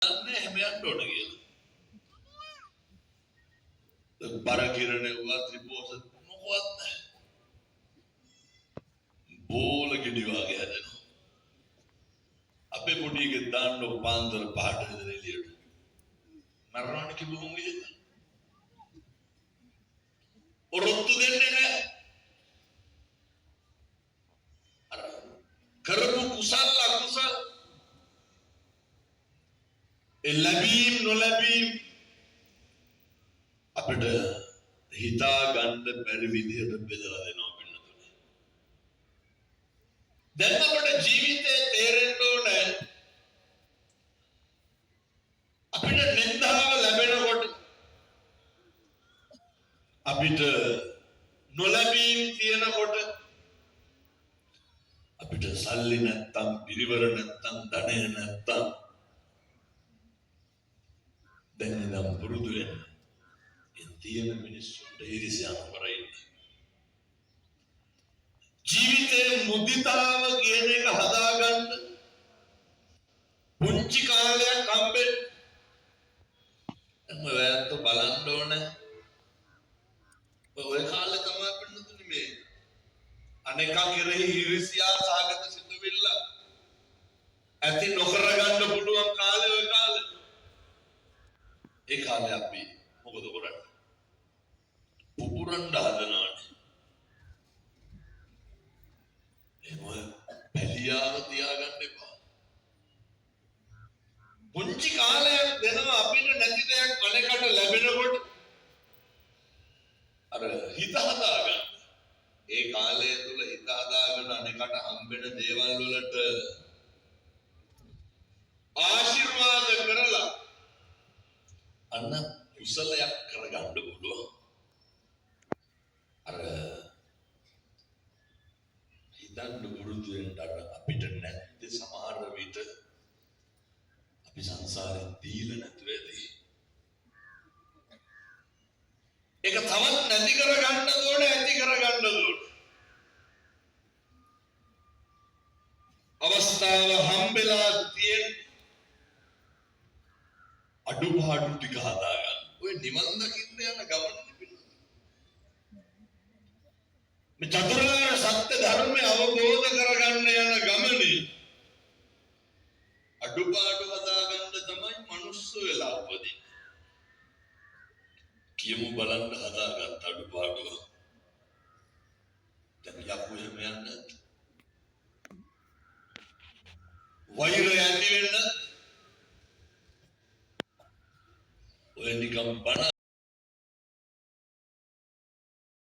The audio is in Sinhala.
එහෙම යන්න ඕන කියලා. බර කිරණේ වා ත්‍රිපෝෂ මොකවත් නැහැ. බෝල ගෙඩි වගේ හැදෙනවා. අපේ පොඩි එකේ දාන්න පාන්දර පහට විතර එළියට. මරණාන කිව්වම විදිහට. ඔරොත්තු දෙන්නේ නැහැ. අර කරපු කුසල අකුසල ලැබීම් නොලැබීම් අපිට හිතා ගන්න බැරි විදිහට බෙදලා දෙනවා පින්නතුනේ. දැන් අපේ ජීවිතේ තේරෙන්න ඕනේ අපිට නින්දාව ලැබෙනකොට අපිට නොලැබීම් තියෙනකොට අපිට සල්ලි නැත්තම් පිරිවර නැත්තම් ධනය නැත්තම් දැන් නම් පුරුදු වෙන්න තියෙන මිනිස්සුන්ට ඊර්ෂ්‍යා කරයිද ජීවිතේ මුදිතාව කියන එක හදාගන්න පුංචි කාලයක් හම්බෙන්න එන්න වැයත් බලන්න ඕනේ ඔය කාලේ තමයි පින්නතුනේ මේ අනේකා කෙරෙහි ඊර්ෂ්‍යා සාගත සිතුවිල්ල ඇති නොකර ගන්න පුළුවන් කාලේ ඔය කාලේ ඒ කාලේ අපි මොකද කරන්නේ පුපුරන්න හදනවානේ එහෙම පැලියාව තියාගන්න එපා පුංචි කාලයක් දෙනවා අපිට නැති දෙයක් අනේකට ලැබෙනකොට අර හිත හදාගන්න ඒ කාලය තුල හිත හදාගෙන අනේකට හම්බෙන දේවල් වලට ආශිර්වාද කරලා අන්න කුසලයක් කරගන්න පුළුවන් අර හිතන්න පුරුදු වෙන්න අපිට නැත්තේ සමහර විට අපි සංසාරේ දීලා නැතු වෙදී ඒක තවත් නැති කරගන්න ඕනේ ඇති කරගන්න ඕනේ අවස්ථාව හම්බෙලා තියෙන අඩුපාඩු ටික හදාගන්න ඔය නිවන් දකින්න යන ගමන මේ චතුරාර්ය සත්‍ය ධර්මය අවබෝධ කරගන්න යන ගමනේ අඩුපාඩු හදාගන්න තමයි මනුස්ස වෙලා උපදින්නේ කියමු බලන්න හදාගත්ත අඩුපාඩු දැන් යකු එහෙම යන්නේ වෛරය ඇති වෙන්න ඔය නිකම් බණ